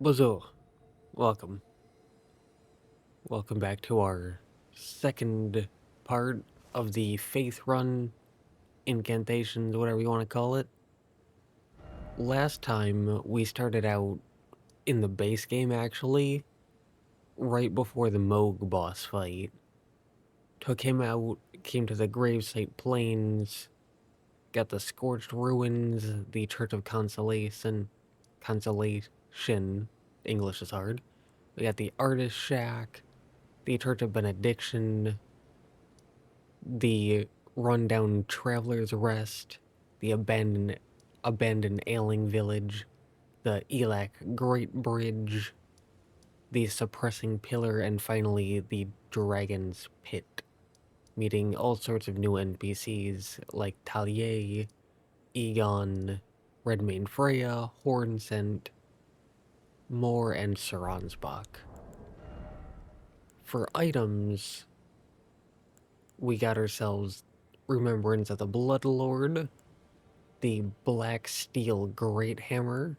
Bonjour. Welcome. Welcome back to our second part of the Faith Run Incantations, whatever you want to call it. Last time we started out in the base game, actually, right before the Moog boss fight. Took him out, came to the Gravesite Plains, got the Scorched Ruins, the Church of Consolation, English is hard. We got the Artist Shack, the Church of Benediction, the rundown Traveler's Rest, the abandoned ailing village, the Elak Great Bridge, the suppressing pillar, and finally the Dragon's Pit, meeting all sorts of new NPCs like Talia, Egon, Redmane Freya, Hornsent, Moore, and Saransbach. For items, we got ourselves Remembrance of the Bloodlord, the Black Steel Great Hammer,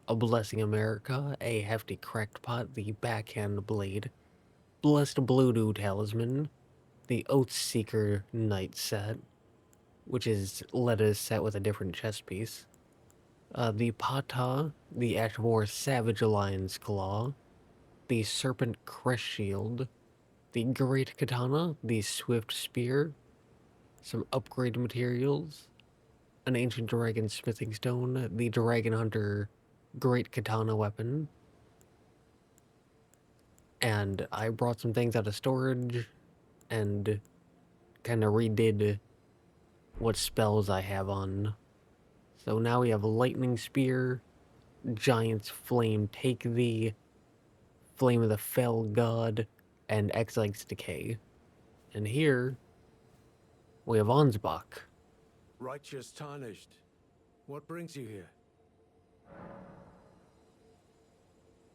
a Blessing America, a hefty cracked pot, the Backhand Blade, Blessed Bluedew Talisman, the Oathseeker Knight set, which is Letta's set with a different chest piece, the Pata, the Ashmore Savage Lion's Claw, the Serpent Crest Shield, the Great Katana, the Swift Spear, some upgrade materials, an Ancient Dragon Smithing Stone, the Dragon Hunter Great Katana Weapon, and I brought some things out of storage and kind of redid what spells I have on. So now we have Lightning Spear, Giant's Flame Take Thee, Flame of the Fell God, and Exile's Decay. And here we have Ansbach. Righteous Tarnished, what brings you here?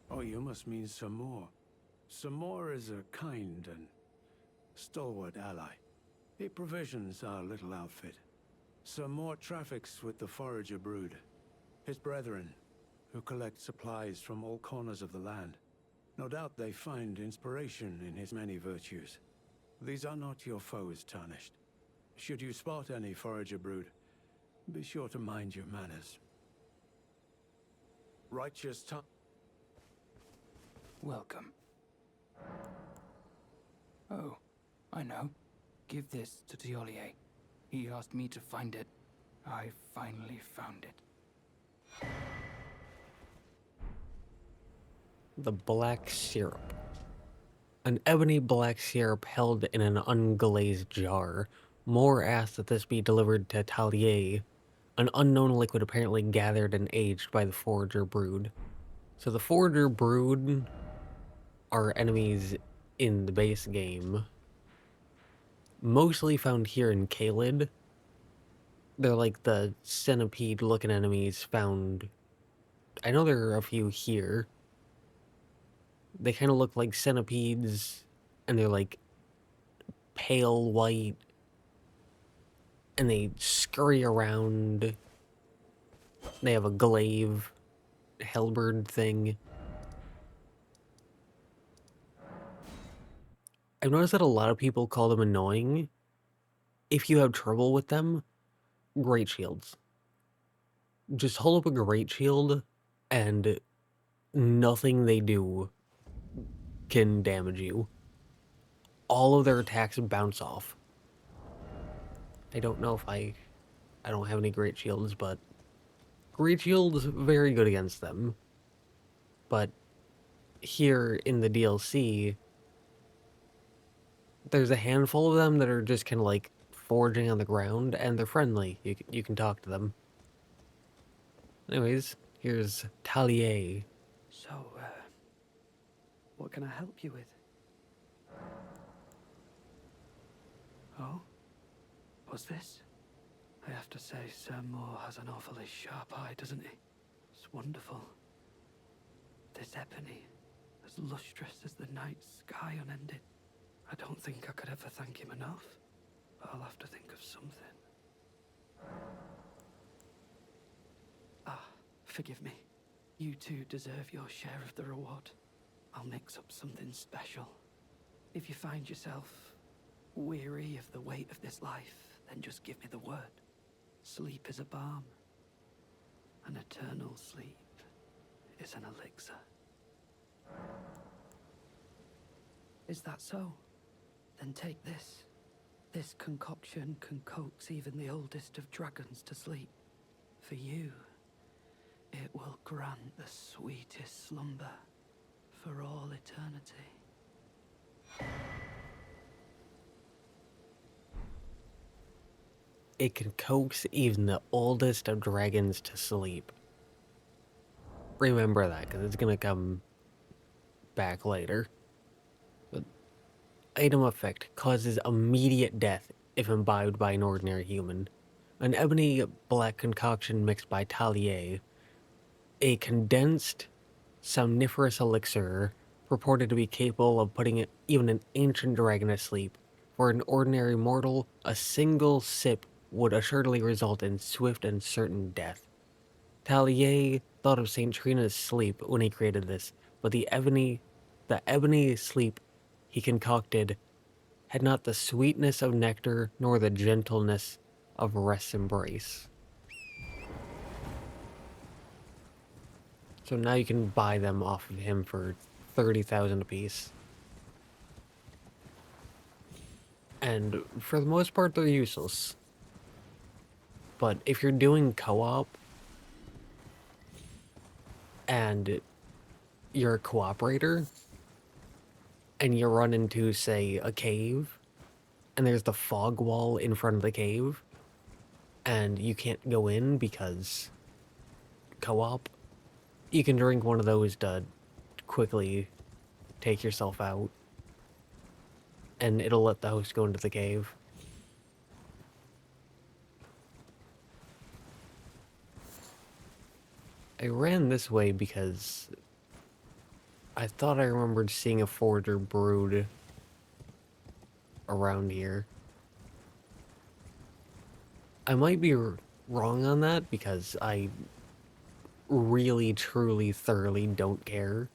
Oh, you must mean Samor. Samor is a kind and stalwart ally. He provisions our little outfit. Samor traffics with the Forager brood, his brethren, who collect supplies from all corners of the land. No doubt they find inspiration in his many virtues. These are not your foes, Tarnished. Should you spot any Forager brood, be sure to mind your manners. Righteous Tar- Welcome. Oh, I know. Give this to Tiolier. He asked me to find it. I finally found it. The Black Syrup. An ebony black syrup held in an unglazed jar. Moore asked that this be delivered to Talia, an unknown liquid apparently gathered and aged by the Forager brood. So the Forager brood are enemies in the base game, mostly found here in Caelid. They're like the centipede-looking enemies found. I know there are a few here. They kind of look like centipedes, and they're like pale white, and they scurry around. They have a glaive, halberd thing. I've noticed that a lot of people call them annoying. If you have trouble with them, great shields. Just hold up a great shield, and nothing they do can damage you. All of their attacks bounce off. I don't know if I don't have any great shields, but great shields very good against them. But here in the DLC, there's a handful of them that are just kind of like foraging on the ground, and they're friendly. You can talk to them. Anyways, here's Talia. So, what can I help you with? Oh? What's this? I have to say, Sir Moore has an awfully sharp eye, doesn't he? It's wonderful. This ebony, as lustrous as the night sky unended. I don't think I could ever thank him enough, but I'll have to think of something. Ah, forgive me. You two deserve your share of the reward. I'll mix up something special. If you find yourself weary of the weight of this life, then just give me the word. Sleep is a balm. An eternal sleep is an elixir. Is that so? Then take this. This concoction can coax even the oldest of dragons to sleep. For you, it will grant the sweetest slumber for all eternity. It can coax even the oldest of dragons to sleep. Remember that, because it's going to come back later. But item effect causes immediate death if imbibed by an ordinary human. An ebony black concoction mixed by Talier, a condensed somniferous elixir purported to be capable of putting even an ancient dragon to sleep. For an ordinary mortal, a single sip would assuredly result in swift and certain death. Talier thought of St. Trina's sleep when he created this, but the ebony sleep he concocted had not the sweetness of nectar nor the gentleness of rest's embrace. So now you can buy them off of him for 30,000 apiece. And for the most part, they're useless. But if you're doing co-op, and you're a cooperator, and you run into, say, a cave, and there's the fog wall in front of the cave, and you can't go in because co-op, you can drink one of those to quickly take yourself out, and it'll let the host go into the cave. I ran this way because I thought I remembered seeing a Forger Brood around here. I might be wrong on that because I really, truly, thoroughly don't care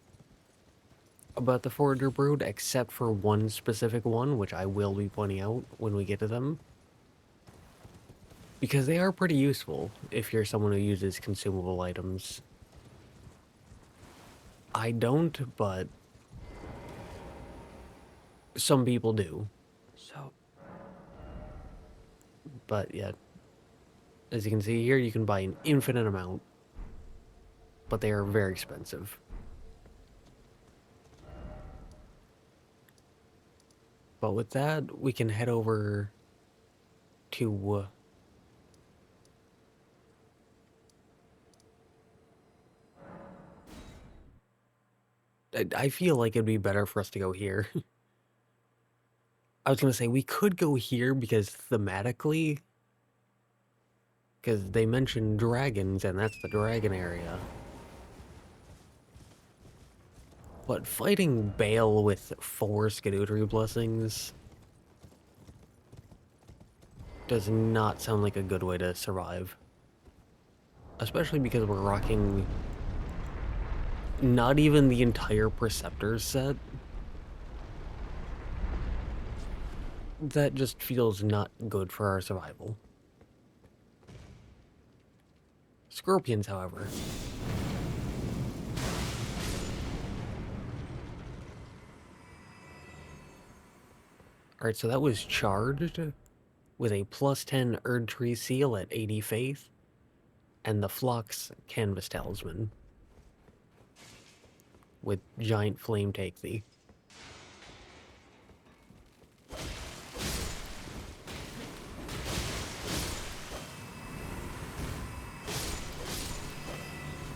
about the Forger Brood, except for one specific one, which I will be pointing out when we get to them. Because they are pretty useful if you're someone who uses consumable items. I don't, but some people do. So, But yeah, as you can see here, you can buy an infinite amount, but they are very expensive. But with that, we can head over to I feel like it'd be better for us to go here. I was going to say, we could go here because thematically, because they mentioned dragons, and that's the dragon area. But fighting Bale with 4 Scadutery Blessings does not sound like a good way to survive. Especially because we're rocking not even the entire Preceptor set. That just feels not good for our survival. Scorpions, however. Alright, so that was charged with a +10 Erdtree seal at 80 faith, and the Phlox Canvas Talisman with Giant Flame Take Thee.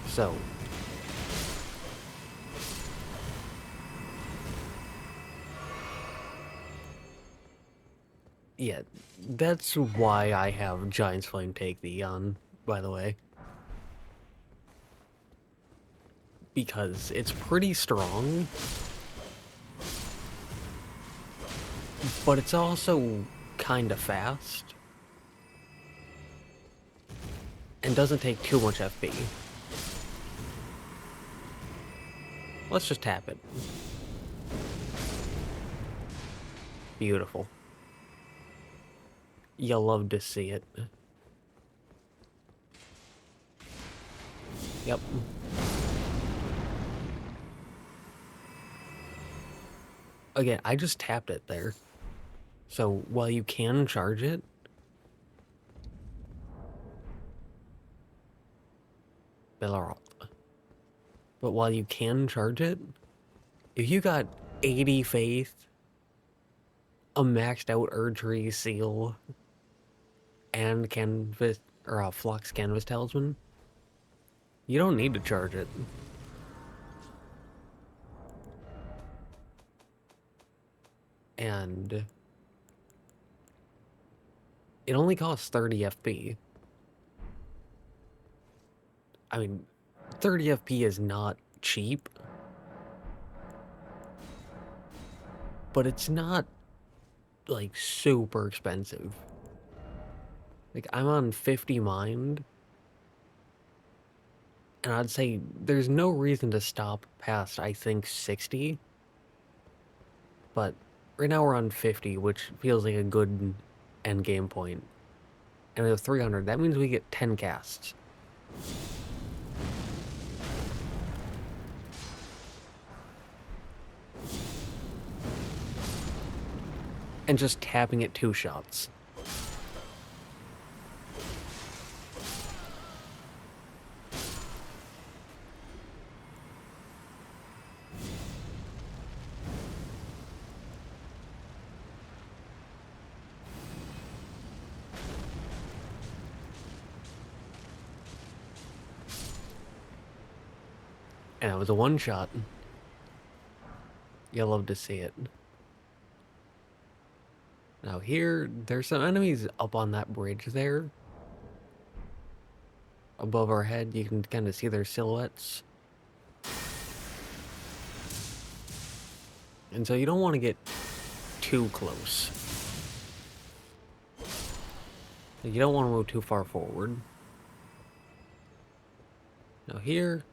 So, yeah, that's why I have Giant's Flame Take Thee on, by the way. Because it's pretty strong, but it's also kind of fast, and doesn't take too much FP. Let's just tap it. Beautiful. You'll love to see it. Yep. Again, I just tapped it there. So while you can charge it, Belurat. But while you can charge it, if you got 80 faith, a maxed out Erdtree seal, and canvas or a flux canvas talisman, you don't need to charge it. And it only costs 30 FP. I mean, 30 FP is not cheap, but it's not like super expensive. Like, I'm on 50 mind, and I'd say there's no reason to stop past, I think, 60. But right now we're on 50, which feels like a good end game point. And we have 300. That means we get 10 casts. And just tapping it 2 shots. And it was a 1-shot. You'll love to see it. Now here, there's some enemies up on that bridge there. Above our head, you can kind of see their silhouettes. And so you don't want to get too close. You don't want to move too far forward. Now here,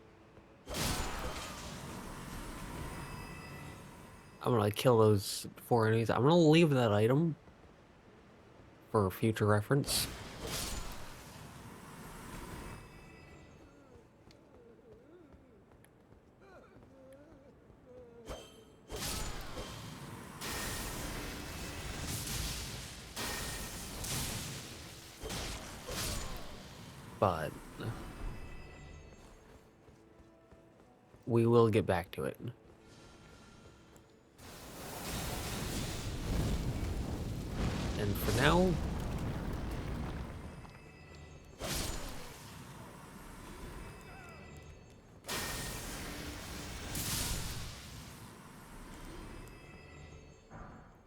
I'm gonna kill those 4 enemies. I'm gonna leave that item for future reference. But we will get back to it. And for now,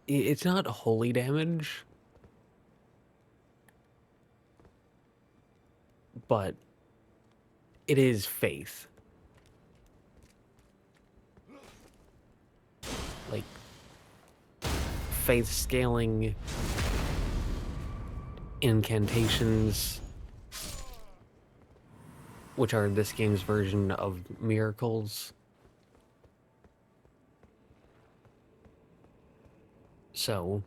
it's not holy damage, but it is faith. Like, faith scaling, incantations, which are this game's version of miracles. So,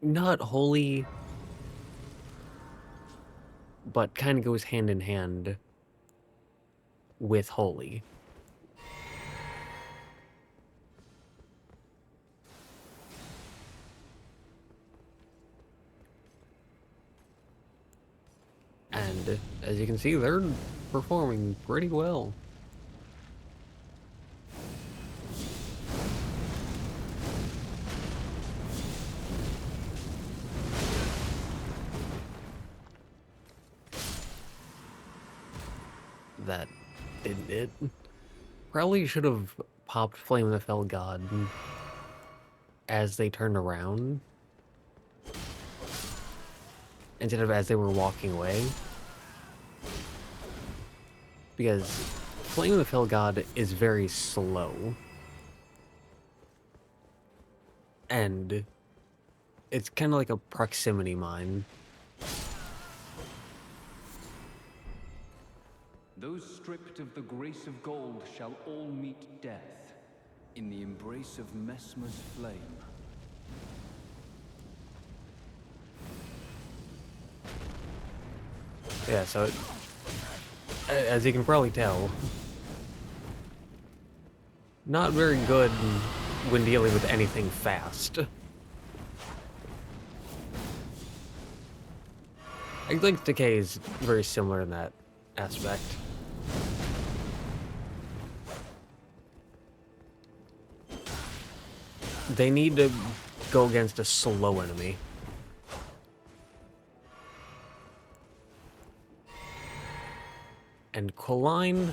not holy, but kind of goes hand in hand with holy. And as you can see, they're performing pretty well. That didn't it. Probably should have popped Flame of the Fell God as they turned around, instead of as they were walking away. Because Flame of the Fell God is very slow. And it's kind of like a proximity mine. Those stripped of the grace of gold shall all meet death in the embrace of Messmer's flame. Yeah, so as you can probably tell, not very good when dealing with anything fast. I think Decay is very similar in that aspect. They need to go against a slow enemy. And Quilline...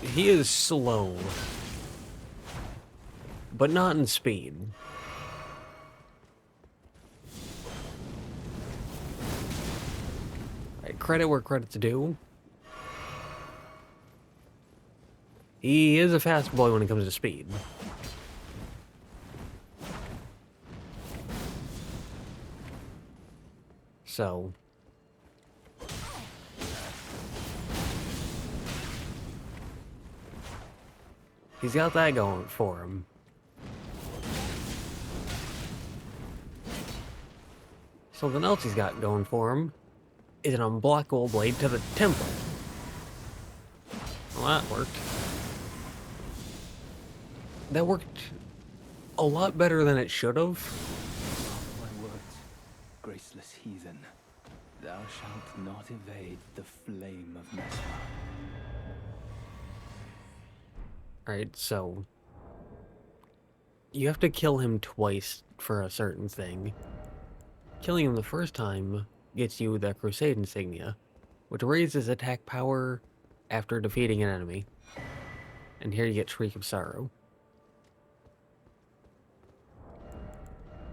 he is slow. But not in speed. Right, credit where credit's due. He is a fast boy when it comes to speed. So... he's got that going for him. Something else he's got going for him is an unblockable blade to the temple. Well, that worked. That worked a lot better than it should have. My words, graceless heathen. Thou shalt not evade the flame of Messmer. Alright, so... you have to kill him twice for a certain thing. Killing him the first time gets you the Crusade insignia, which raises attack power after defeating an enemy. And here you get Shriek of Sorrow.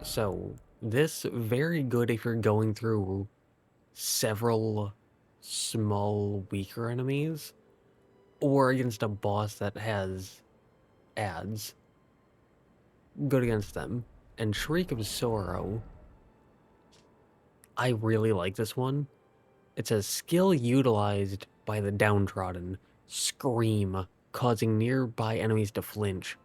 So, this very good if you're going through several small, weaker enemies, or against a boss that has ads. Good against them. And Shriek of Sorrow, I really like this one. It's a skill utilized by the downtrodden. Scream, causing nearby enemies to flinch,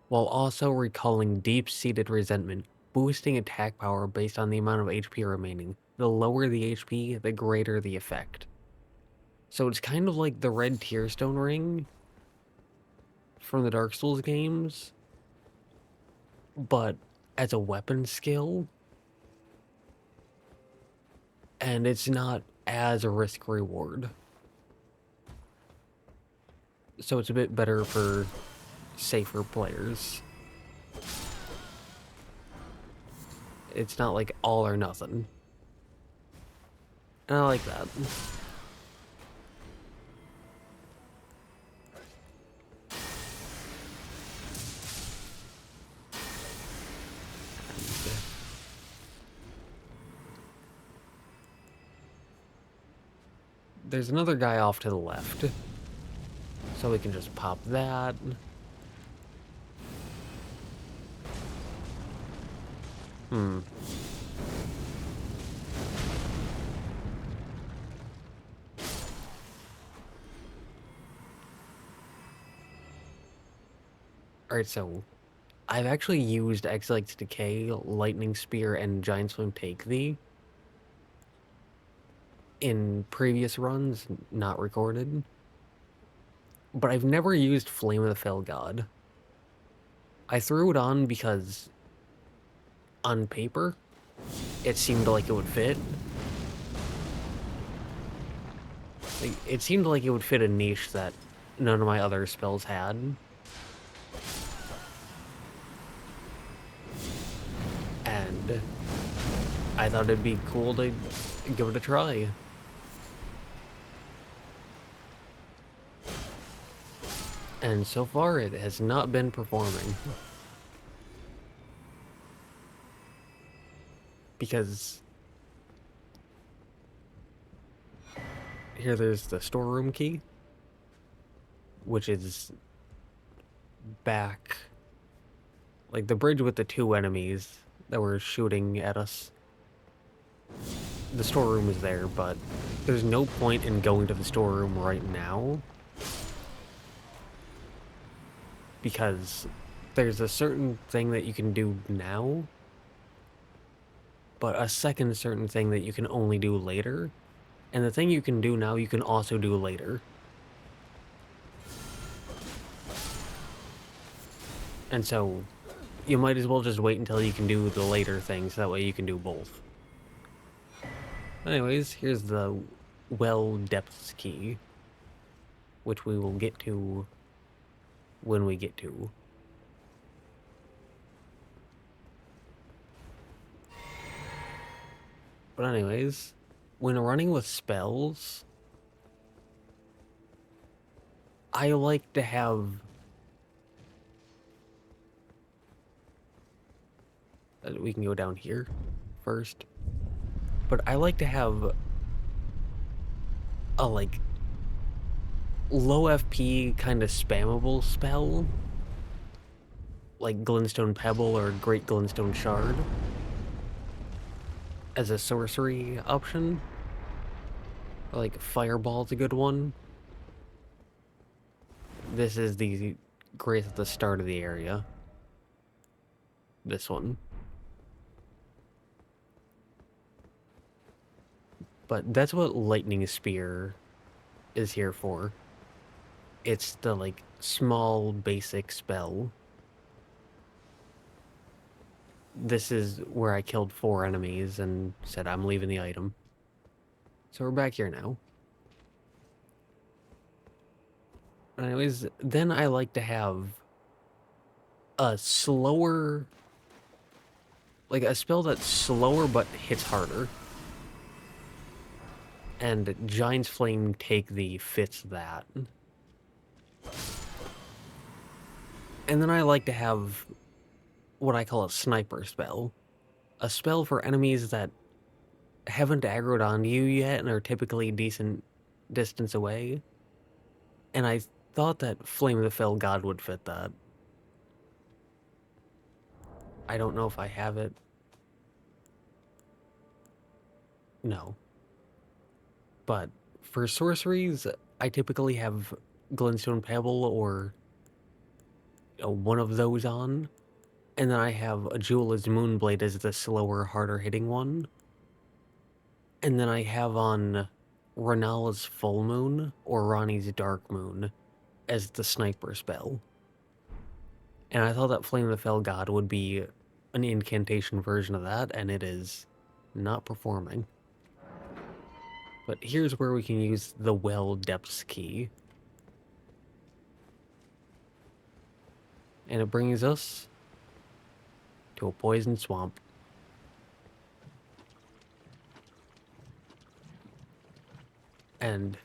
while also recalling deep-seated resentment, boosting attack power based on the amount of HP remaining. The lower the HP, the greater the effect. So it's kind of like the red Tearstone ring from the Dark Souls games, but as a weapon skill, and it's not as a risk-reward. So it's a bit better for safer players. It's not like all or nothing. And I like that. There's another guy off to the left. So we can just pop that. Alright, so I've actually used Exil's Decay, Lightning Spear, and Giant Swing Take Thee in previous runs, not recorded. But I've never used Flame of the Fell God. I threw it on because, on paper, it seemed like it would fit. It seemed like it would fit a niche that none of my other spells had. And I thought it'd be cool to give it a try. And so far, it has not been performing. Because here there's the storeroom key, which is back, like the bridge with the two enemies that were shooting at us. the storeroom is there, but there's no point in going to the storeroom right now because there's a certain thing that you can do now, but a second certain thing that you can only do later, and the thing you can do now you can also do later. And so you might as well just wait until you can do the later things, so that way you can do both. Anyways, here's the well depths key, which we will get to when we get to. But anyways, when running with spells, I like to have we can go down here first. But I like to have a like low FP kind of spammable spell, like Glintstone Pebble or Great Glintstone Shard, as a sorcery option. Like Fireball's a good one. This is the Grace at the start of the area. This one. But that's what Lightning Spear is here for. It's the, like, small, basic spell. This is where I killed 4 enemies and said I'm leaving the item. So we're back here now. Anyways, then I like to have a slower... like, a spell that's slower but hits harder. And Giant's Flame Take Thee fits that. And then I like to have what I call a sniper spell. A spell for enemies that haven't aggroed onto you yet and are typically decent distance away. And I thought that Flame of the Fell God would fit that. I don't know if I have it. No. But for sorceries, I typically have Glintstone Pebble or one of those on. And then I have a Jewel's Moonblade as the slower, harder hitting one. And then I have on Renala's Full Moon or Ronnie's Dark Moon as the sniper spell. And I thought that Flame of the Fell God would be an incantation version of that, and it is not performing. But here's where we can use the Well Depths key. And it brings us to a poison swamp. And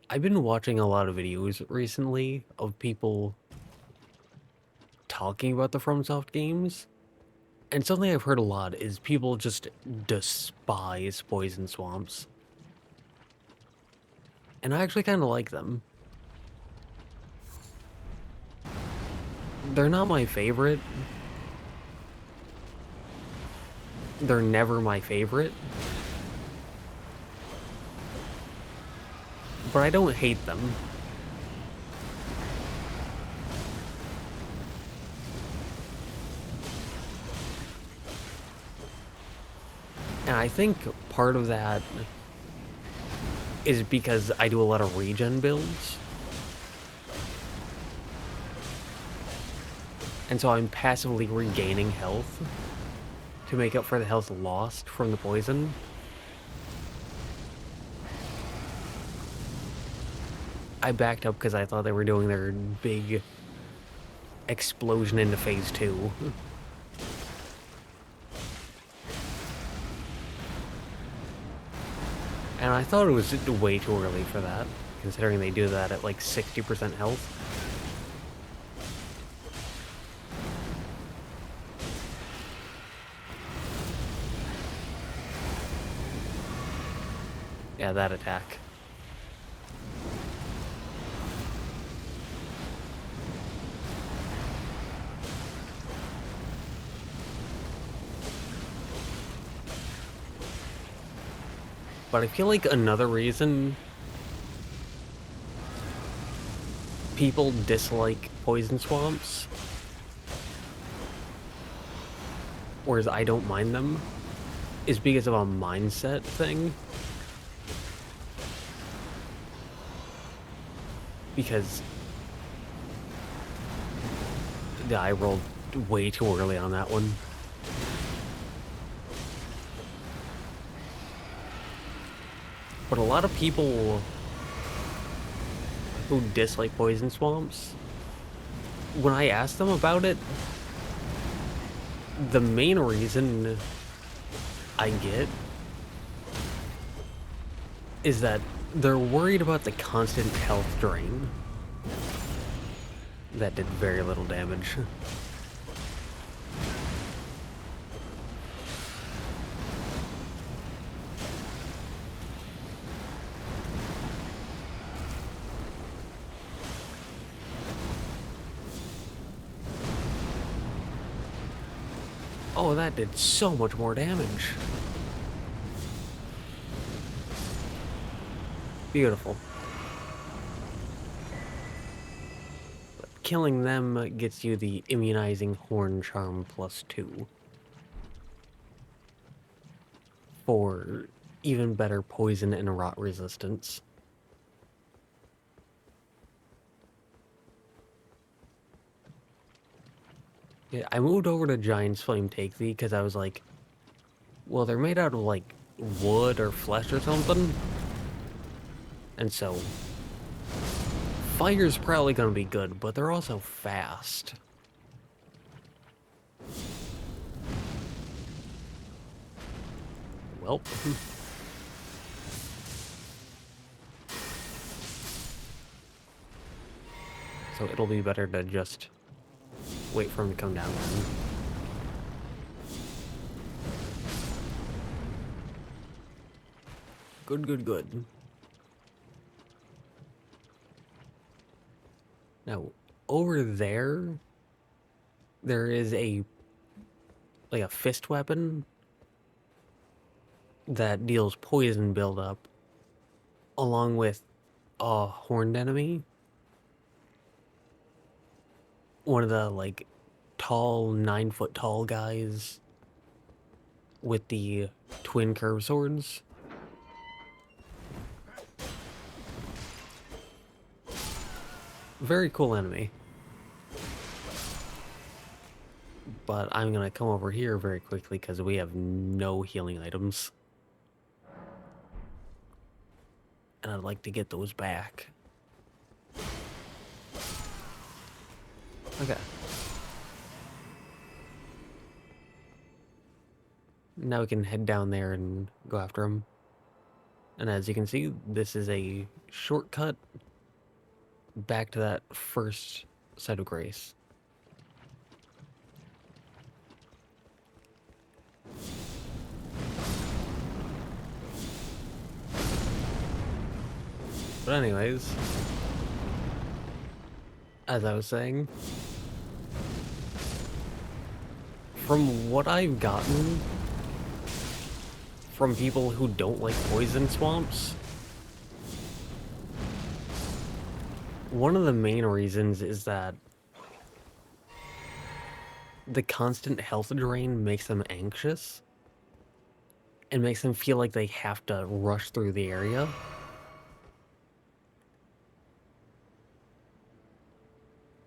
I've been watching a lot of videos recently of people talking about the FromSoft games. And something I've heard a lot is people just despise poison swamps. And I actually kind of like them. They're not my favorite. They're never my favorite. But I don't hate them. And I think part of that is because I do a lot of regen builds. And so I'm passively regaining health to make up for the health lost from the poison. I backed up because I thought they were doing their big explosion into phase 2. And I thought it was way too early for that, considering they do that at like 60% health. Yeah, that attack. But I feel like another reason people dislike poison swamps, whereas I don't mind them, is because of a mindset thing. Because I rolled way too early on that one. But a lot of people who dislike poison swamps, when I ask them about it, the main reason I get is that they're worried about the constant health drain. That did very little damage. Oh, that did so much more damage. Beautiful. But killing them gets you the immunizing horn charm +2. For even better poison and rot resistance. Yeah, I moved over to Giant's Flame Take Thee because I was like, well, they're made out of like wood or flesh or something. And so fire's probably gonna be good, but they're also fast. Well. So it'll be better to just wait for him to come down then. Good, good, good. Now, over there is a fist weapon that deals poison buildup along with a horned enemy. One of the like tall 9-foot tall guys with the twin curved swords. Very cool enemy. But I'm gonna come over here very quickly because we have no healing items. And I'd like to get those back. Okay. Now we can head down there and go after him. And as you can see, this is a shortcut back to that first site of grace. But anyways, as I was saying, from what I've gotten from people who don't like poison swamps, one of the main reasons is that the constant health drain makes them anxious and makes them feel like they have to rush through the area.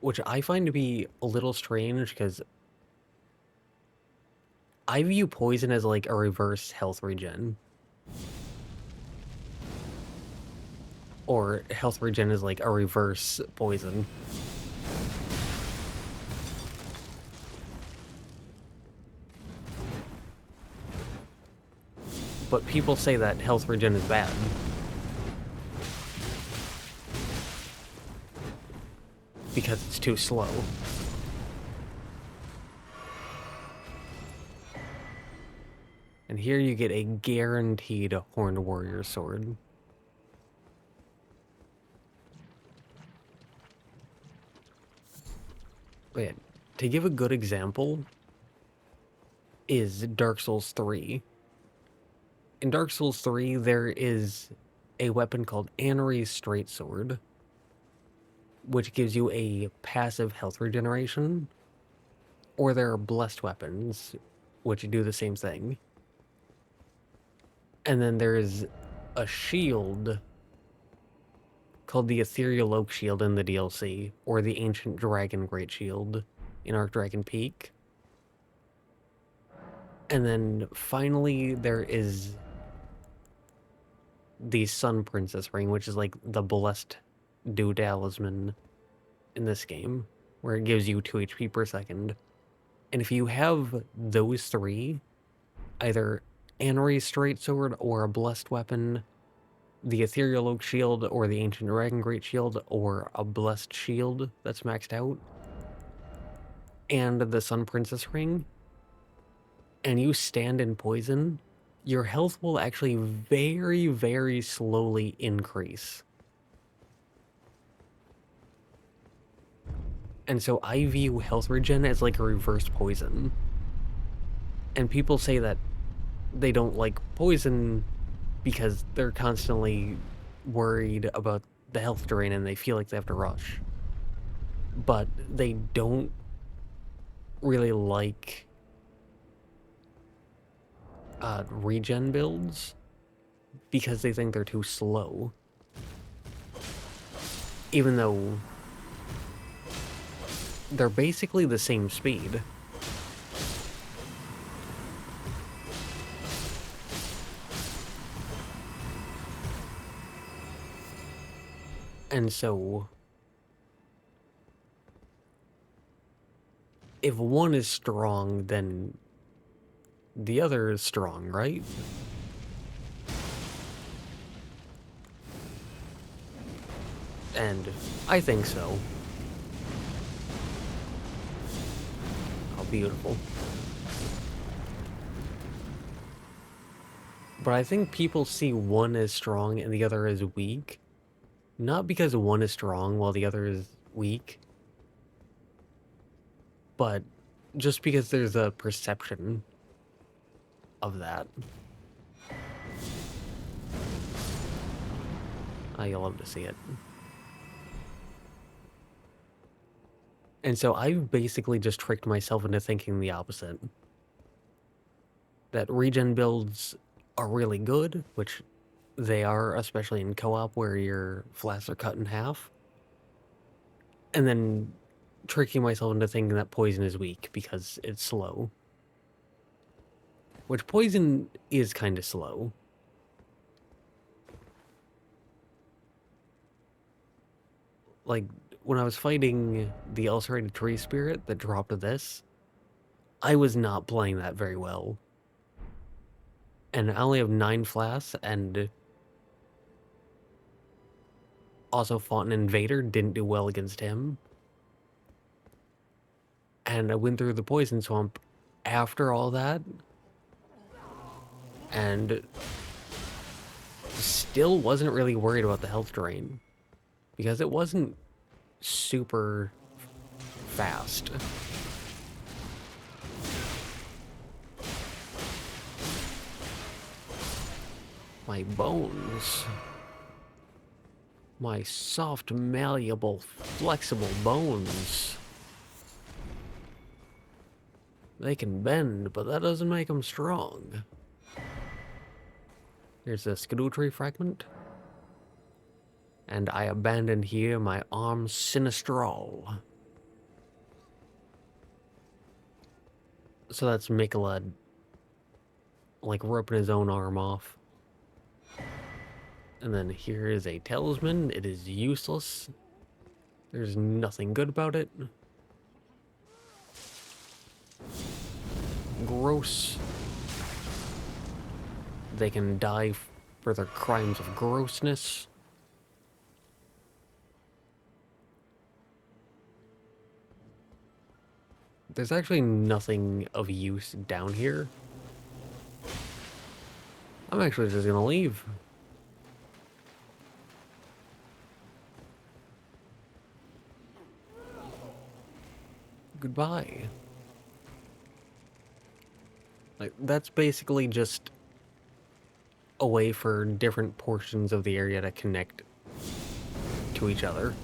Which I find to be a little strange because I view poison as like a reverse health regen. Or health regen is like a reverse poison. But people say that health regen is bad. Because it's too slow. And here you get a guaranteed Horned Warrior sword. Wait, to give a good example is Dark Souls 3. In Dark Souls 3, there is a weapon called Anri's Straight Sword, which gives you a passive health regeneration, or there are blessed weapons, which do the same thing. And then there's a shield called the Ethereal Oak Shield in the DLC, or the Ancient Dragon Great Shield in Arc Dragon Peak. And then finally there is the Sun Princess Ring, which is like the blessed dew talisman in this game, where it gives you 2 HP per second. And if you have those three, either Anri's Straight Sword or a blessed weapon, the Ethereal Oak Shield or the Ancient Dragon Great Shield, or a blessed shield that's maxed out, and the Sun Princess Ring, and you stand in poison, your health will actually very, very slowly increase. And so I view health regen as like a reverse poison. And people say that they don't like poison because they're constantly worried about the health drain and they feel like they have to rush. But they don't really like regen builds because they think they're too slow. Even though they're basically the same speed. And so if one is strong, then the other is strong, right? And I think so. How beautiful. But I think people see one as strong and the other as weak, not because one is strong while the other is weak, but just because there's a perception of that. I love to see it. And so I've basically just tricked myself into thinking the opposite. That regen builds are really good, which they are, especially in co-op where your flasks are cut in half. And then tricking myself into thinking that poison is weak because it's slow. Which poison is kind of slow. Like, when I was fighting the ulcerated tree spirit that dropped this, I was not playing that very well. And I only have 9 flasks, and also fought an invader, didn't do well against him. And I went through the poison swamp after all that, and still wasn't really worried about the health drain, because it wasn't super fast. My bones. My soft, malleable, flexible bones. They can bend, but that doesn't make them strong. Here's a Skadoo fragment. And I abandon here my arm sinistral. So that's Mikolad, like, ripping his own arm off. And then here is a talisman. It is useless. There's nothing good about it. Gross. They can die for their crimes of grossness. There's actually nothing of use down here. I'm actually just gonna leave. Goodbye. Like, that's basically just a way for different portions of the area to connect to each other.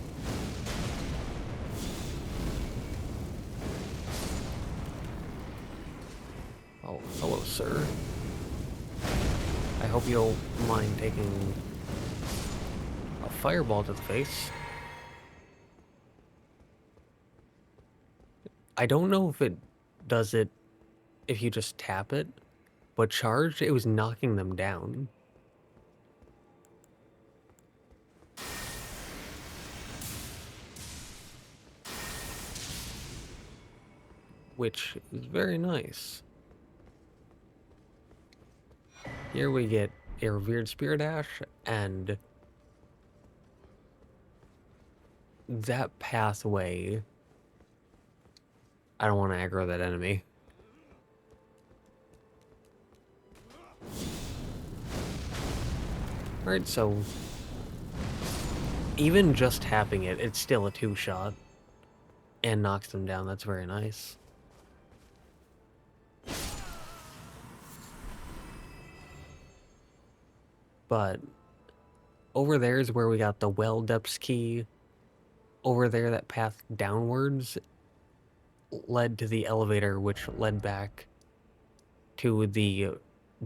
Oh, hello, sir. I hope you don't mind taking a fireball to the face. I don't know if it does it if you just tap it, but charged, it was knocking them down. Which is very nice. Here we get a revered spirit ash, and that pathway. I don't want to aggro that enemy. Alright, so even just tapping it, it's still a 2-shot and knocks them down. That's very nice. But over there is where we got the well depths key. Over there, that path downwards led to the elevator, which led back to the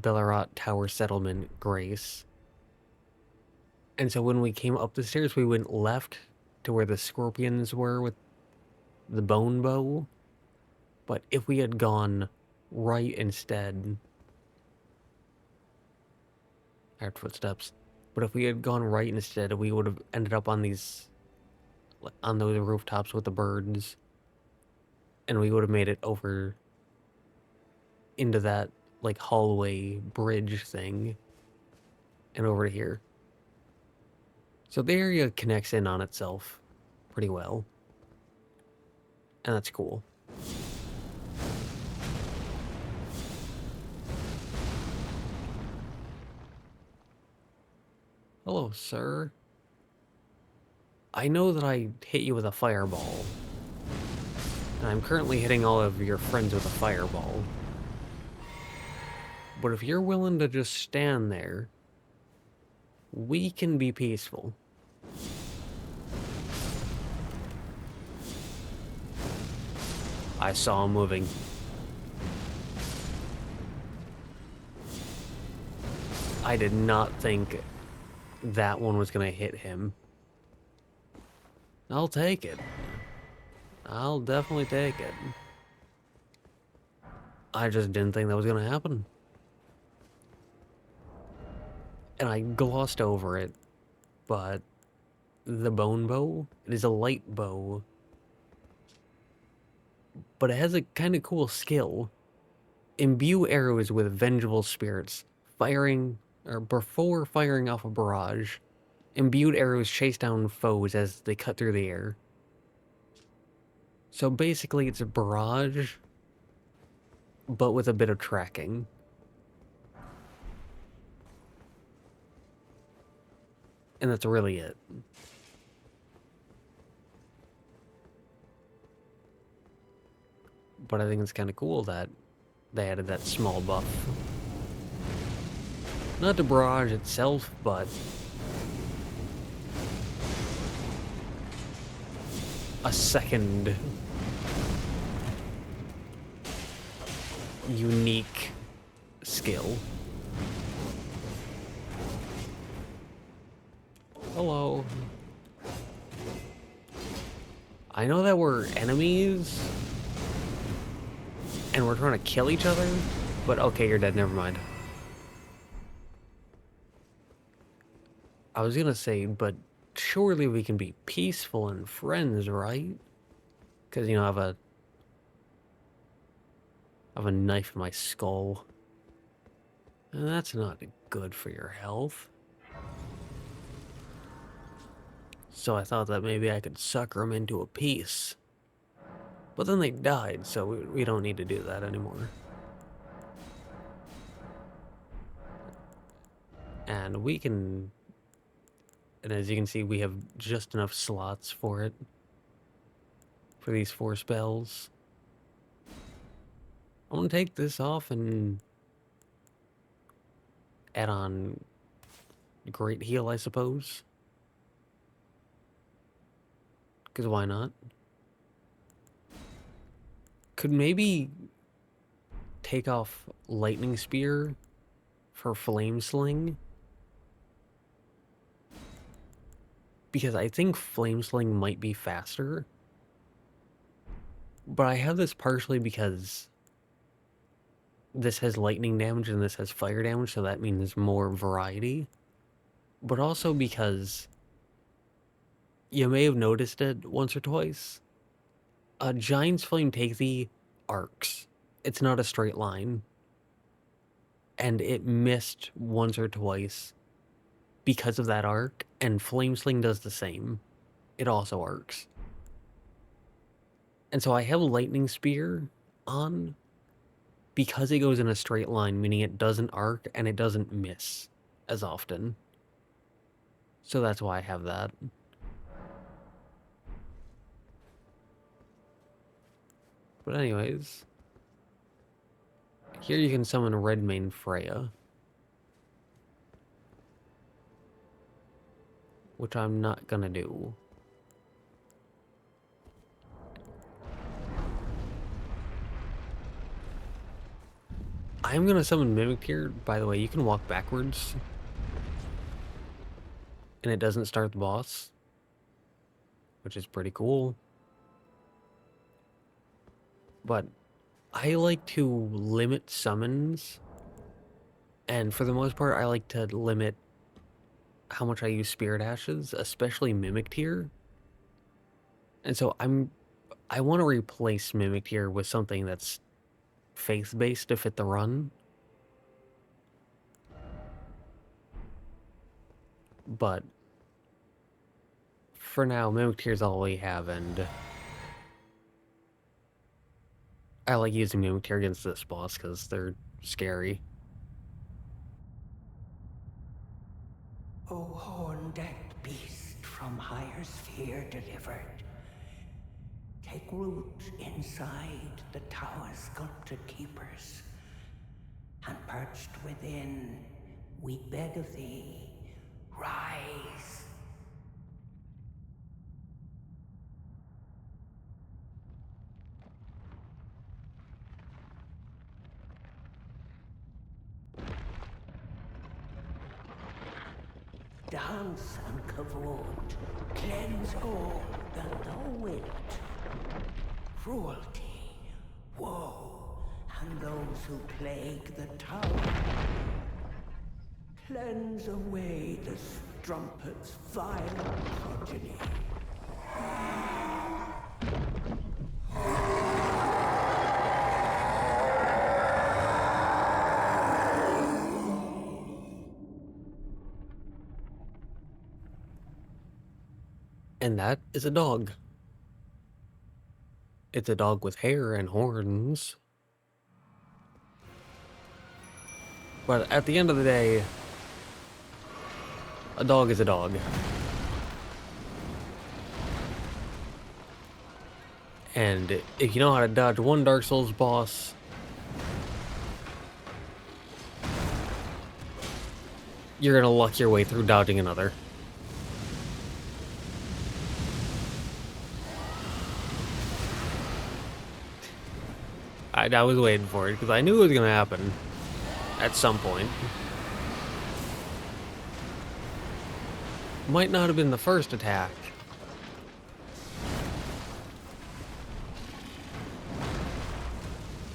Belurat Tower Settlement, Grace. And so when we came up the stairs, we went left to where the scorpions were with the bone bow. But if we had gone right instead... I heard footsteps. But if we had gone right instead, we would have ended up on those rooftops with the birds. And we would have made it over into that, like, hallway bridge thing. And over to here. So the area connects in on itself pretty well. And that's cool. Hello, sir. I know that I hit you with a fireball. And I'm currently hitting all of your friends with a fireball. But if you're willing to just stand there, we can be peaceful. I saw him moving. I did not think that one was gonna hit him. I'll take it. I'll definitely take it. I just didn't think that was gonna happen. And I glossed over it, but the bone bow, it is a light bow. But it has a kind of cool skill. Imbue arrows with vengeful spirits. Before firing off a barrage, imbued arrows chase down foes as they cut through the air. So basically it's a barrage, but with a bit of tracking. And that's really it. But I think it's kind of cool that they added that small buff. Not the barrage itself, but a second unique skill. Hello. I know that we're enemies and we're trying to kill each other, but okay, you're dead, never mind. I was gonna say, but surely we can be peaceful and friends, right? Because, you know, I have a knife in my skull. And that's not good for your health. So I thought that maybe I could sucker them into a peace. But then they died, so we don't need to do that anymore. And we can... And as you can see, we have just enough slots for it. For these 4 spells. I'm gonna take this off and add on Great Heal, I suppose. Because why not? Could maybe take off Lightning Spear for Flame Sling. Because I think Flame Sling might be faster. But I have this partially because this has lightning damage and this has fire damage, so that means more variety. But also because you may have noticed it once or twice. A Giant's Flame Take Thee arcs. It's not a straight line. And it missed once or twice because of that arc, and Flame Sling does the same. It also arcs. And so I have Lightning Spear on because it goes in a straight line, meaning it doesn't arc and it doesn't miss as often. So that's why I have that. But anyways, here you can summon Redmane Freya, which I'm not gonna do. I'm gonna summon Mimic Tear. By the way, you can walk backwards. And it doesn't start the boss. Which is pretty cool. But I like to limit summons. And for the most part, I like to limit how much I use Spirit Ashes, especially Mimic Tear. And so I want to replace Mimic Tear with something that's faith-based to fit the run. But for now, Mimic Tear is all we have, and I like using Mimic Tear against this boss because they're scary. O horn-decked beast from higher sphere delivered, take root inside the tower's sculpted keepers, and perched within, we beg of thee, rise. Dance and kavod, cleanse all that thou wilt. Cruelty, woe, and those who plague the tower. Cleanse away the strumpet's vile progeny. And that is a dog. It's a dog with hair and horns. But at the end of the day, a dog is a dog. And if you know how to dodge one Dark Souls boss, you're gonna luck your way through dodging another. I was waiting for it, because I knew it was going to happen at some point. Might not have been the first attack.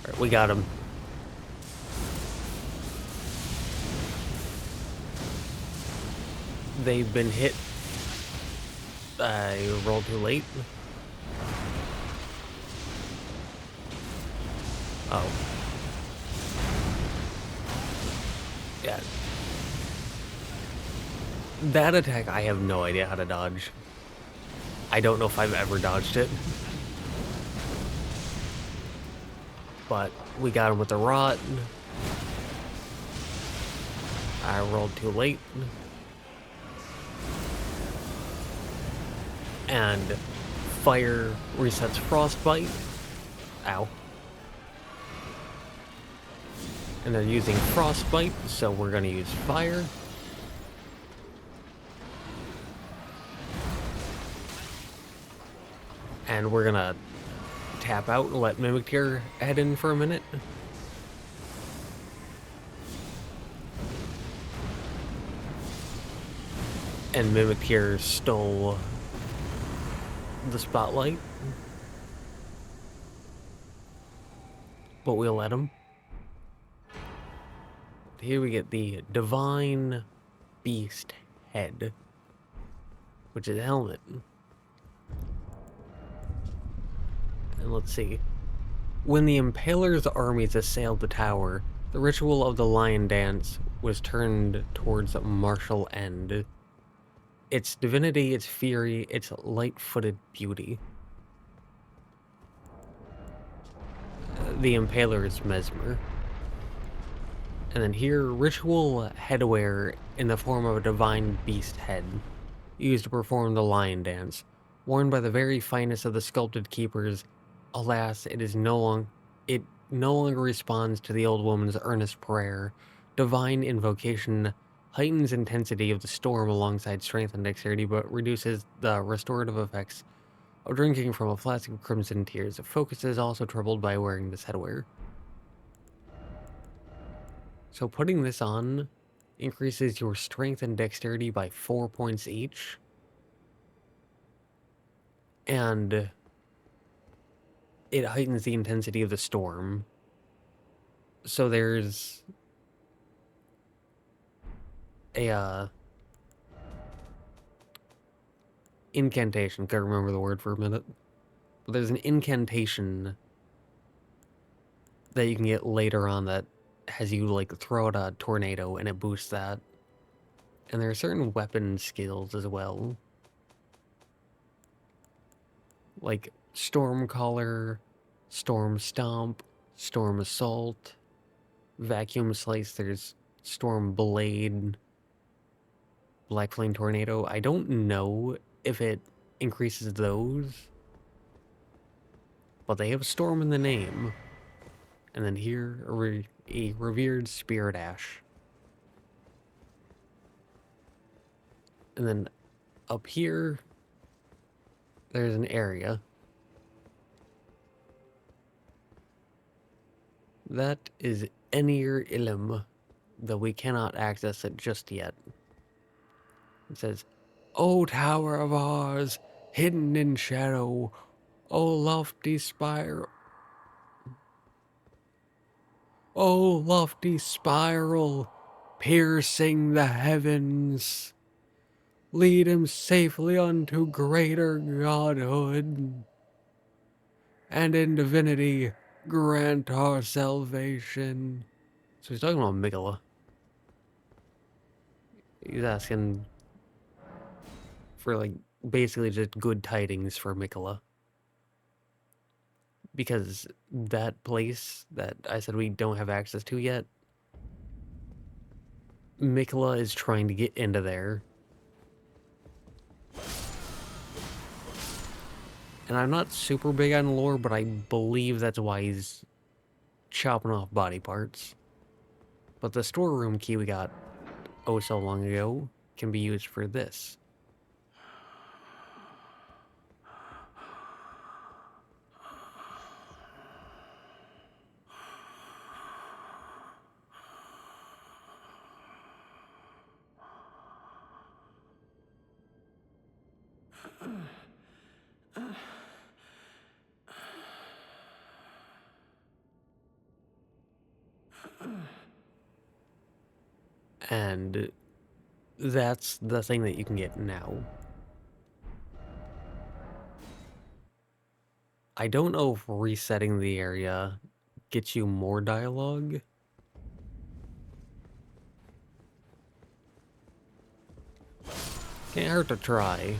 Alright, we got him. They've been hit. I rolled too late. Oh. Yeah. That attack, I have no idea how to dodge. I don't know if I've ever dodged it. But we got him with the rot. I rolled too late. And fire resets frostbite. Ow. And they're using frostbite, so we're gonna use fire. And we're gonna tap out and let Mimic Tear head in for a minute. And Mimic Tear stole the spotlight. But we'll let him. Here we get the Divine Beast Head, which is a helmet. And let's see. When the Impaler's armies assailed the tower, the ritual of the Lion Dance was turned towards a martial end. Its divinity, its fury, its light-footed beauty. The Impaler is Mesmer. And then here, ritual headwear in the form of a divine beast head, used to perform the Lion Dance. Worn by the very finest of the sculpted keepers, alas, it no longer responds to the old woman's earnest prayer. Divine invocation heightens intensity of the storm alongside strength and dexterity, but reduces the restorative effects of drinking from a flask of crimson tears. Focus is also troubled by wearing this headwear. So putting this on increases your strength and dexterity by 4 points each. And it heightens the intensity of the storm. So there's a incantation. Can't remember the word for a minute. But there's an incantation that you can get later on that has you like throw out a tornado and it boosts that. And there are certain weapon skills as well. Like Storm Caller, Storm Stomp, Storm Assault, Vacuum Slice, there's Storm Blade, Black Flame Tornado. I don't know if it increases those, but they have Storm in the name. And then here, a Revered Spirit Ash. And then up here, there's an area. That is Enir Ilum, though we cannot access it just yet. It says, "O Tower of Ours, hidden in shadow, O lofty spire... O lofty spiral, piercing the heavens, lead him safely unto greater godhood, and in divinity grant our salvation." So he's talking about Migala. He's asking for, like, basically just good tidings for Migala. Because that place that I said we don't have access to yet, Migala is trying to get into there. And I'm not super big on lore, but I believe that's why he's chopping off body parts. But the storeroom key we got oh so long ago can be used for this. And that's the thing that you can get now. I don't know if resetting the area gets you more dialogue. Can't hurt to try.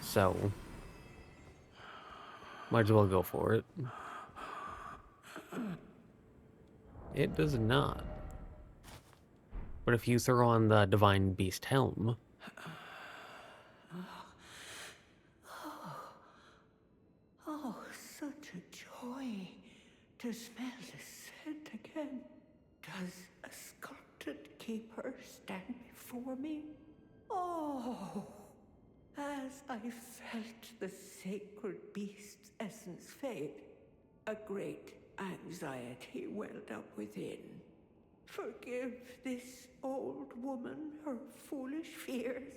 So, might as well go for it. It does not. But if you throw on the Divine Beast Helm... Oh, such a joy to smell the scent again. again. Does a sculpted keeper stand before me? Oh, as I felt the sacred beast's essence fade, a great anxiety welled up within. Forgive this old woman her foolish fears.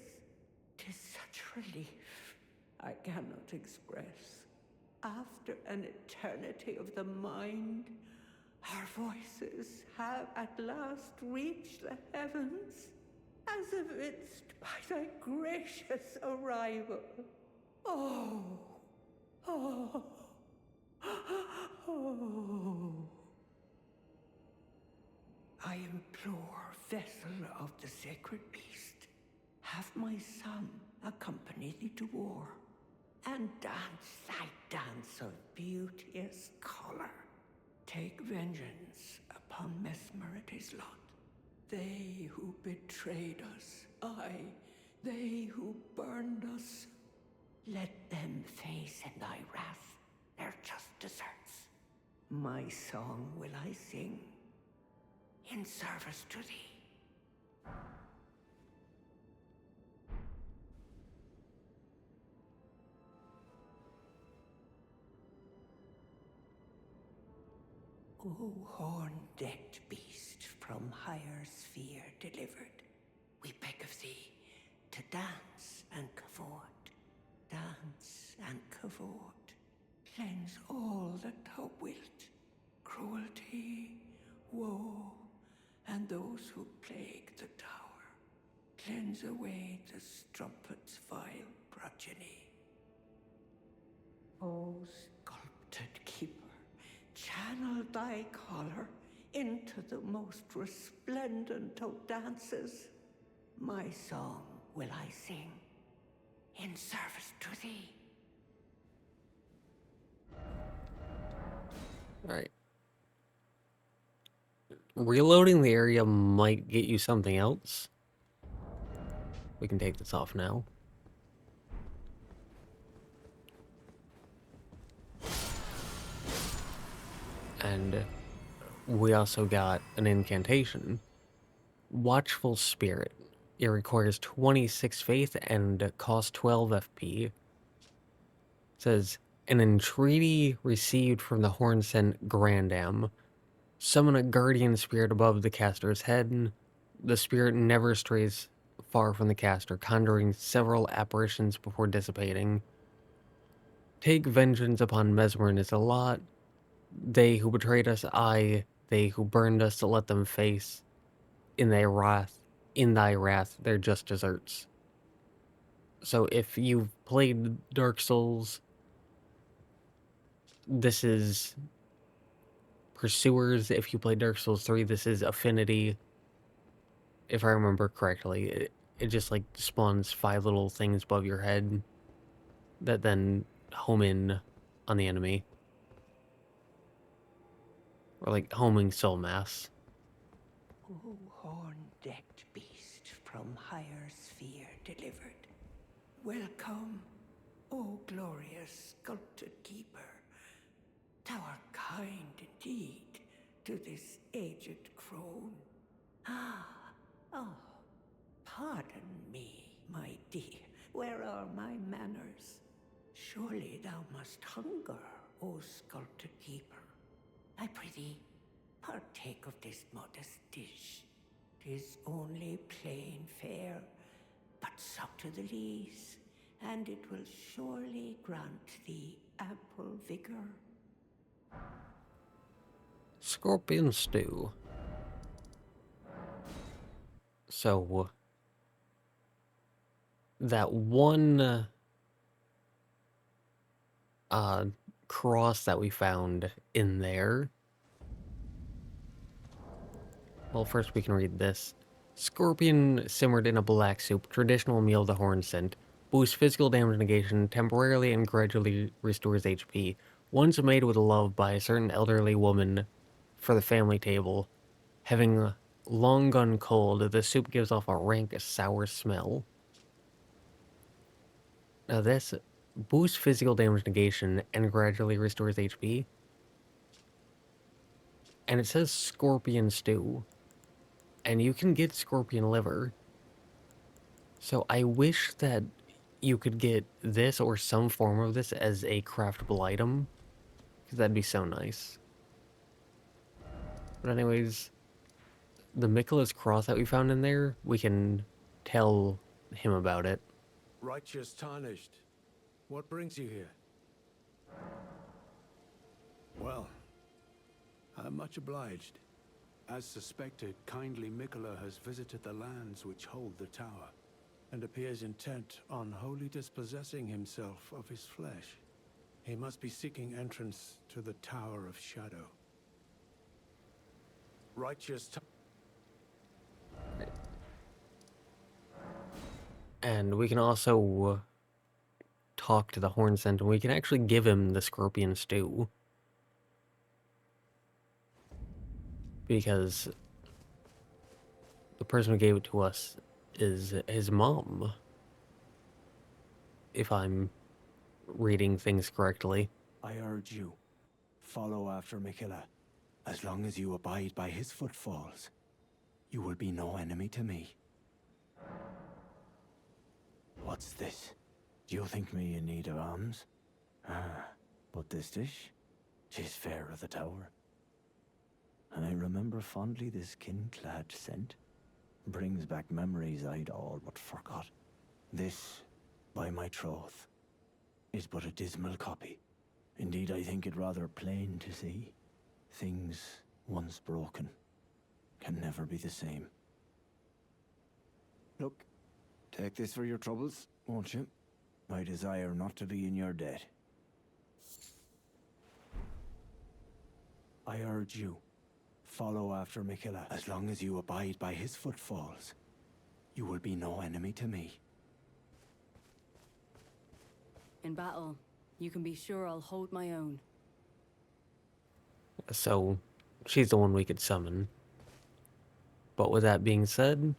'Tis such relief I cannot express. After an eternity of the mind, our voices have at last reached the heavens, as evinced by thy gracious arrival. Oh, oh, oh. I implore, vessel of the sacred beast, have my son accompany thee to war, and dance thy dance of beauteous color. Take vengeance upon Mesmer and his lot. They who betrayed us, aye, they who burned us. Let them face in thy wrath their just deserts. My song will I sing, in service to thee. O horn-decked beast from higher sphere delivered, we beg of thee to dance and cavort, dance and cavort. Cleanse all that thou wilt, cruelty, woe, and those who plague the tower. Cleanse away the strumpet's vile progeny. O sculpted keeper, channel thy color into the most resplendent of dances. My song will I sing, in service to thee. Alright. Reloading the area might get you something else. We can take this off now. And we also got an incantation. Watchful Spirit. It requires 26 faith and costs 12 FP. It says, an entreaty received from the Hornsent Grandam. Summon a guardian spirit above the caster's head. The spirit never strays far from the caster, conjuring several apparitions before dissipating. Take vengeance upon Mesmer and his lot. They who betrayed us, aye, they who burned us, to let them face. In thy wrath, their just deserts. So if you've played Dark Souls, this is Pursuers. If you play Dark Souls 3, this is Affinity. If I remember correctly, it just like spawns 5 little things above your head that then home in on the enemy. Or like homing soul mass. O horn-decked beast from higher sphere delivered, welcome, O glorious sculpted keeper. Thou art kind indeed to this aged crone. Oh, pardon me, my dear. Where are my manners? Surely thou must hunger, O sculpted keeper. I prithee, partake of this modest dish. 'Tis only plain fare, but sup to the lees, and it will surely grant thee ample vigor. Scorpion stew. So that one cross that we found in there. Well, first we can read this. Scorpion simmered in a black soup, traditional meal of the Hornsent. Boosts physical damage negation, temporarily and gradually restores HP. Once made with love by a certain elderly woman for the family table. Having long gone cold, the soup gives off a rank, sour smell. Now this boosts physical damage negation and gradually restores HP. and it says scorpion stew, and you can get scorpion liver. So I wish that you could get this or some form of this as a craftable item, because that'd be so nice. But anyways, the Michaelis cross that we found in there, we can tell him about it. Righteous Tarnished, what brings you here? Well, I'm much obliged. As suspected, kindly Mikola has visited the lands which hold the tower, and appears intent on wholly dispossessing himself of his flesh. He must be seeking entrance to the Tower of Shadow. And we can also talk to the Horn Cent, and we can actually give him the scorpion stew. Because the person who gave it to us is his mom. If I'm reading things correctly. I urge you, follow after Mikilla. As long as you abide by his footfalls, you will be no enemy to me. What's this? Do you think me in need of alms? Ah, but this dish? 'Tis fair of the tower. And I remember fondly this kin-clad scent. Brings back memories I'd all but forgot. This, by my troth, is but a dismal copy. Indeed, I think it rather plain to see. Things once broken can never be the same. Look, take this for your troubles, won't you? I desire not to be in your debt. I urge you, follow after Mikilla. As long as you abide by his footfalls, you will be no enemy to me. In battle, you can be sure I'll hold my own. So, she's the one we could summon. But with that being said,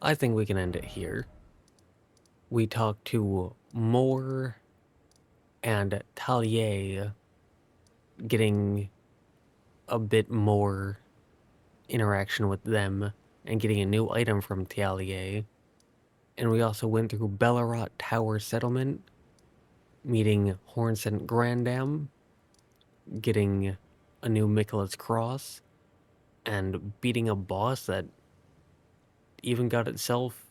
I think we can end it here. We talked to Moore and Talier, getting a bit more interaction with them and getting a new item from Talier. And we also went through Belurat Tower Settlement, meeting Horncent Grandam, getting a new Michaelis Cross, and beating a boss that even got itself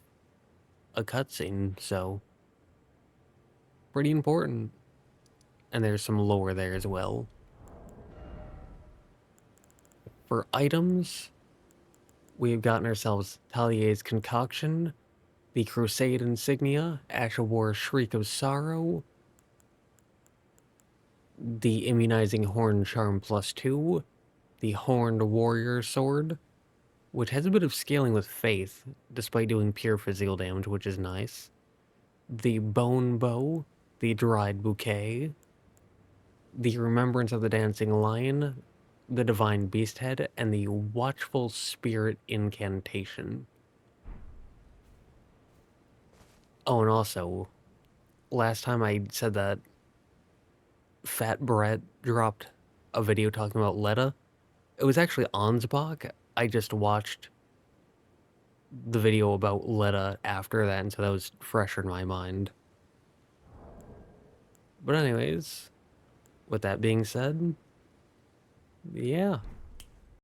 a cutscene, so pretty important. And there's some lore there as well. For items, we've gotten ourselves Talier's Concoction, the Crusade Insignia, Ash of War Shriek of Sorrow, the Immunizing Horn Charm +2, the Horned Warrior Sword, which has a bit of scaling with Faith, despite doing pure physical damage, which is nice, the Bone Bow, the Dried Bouquet, the Remembrance of the Dancing Lion, the Divine Beast Head, and the Watchful Spirit Incantation. Oh, and also, last time I said that Fat Brett dropped a video talking about Letta. It was actually Ansbach. I just watched the video about Letta after that, and so that was fresher in my mind. But anyways, with that being said, yeah.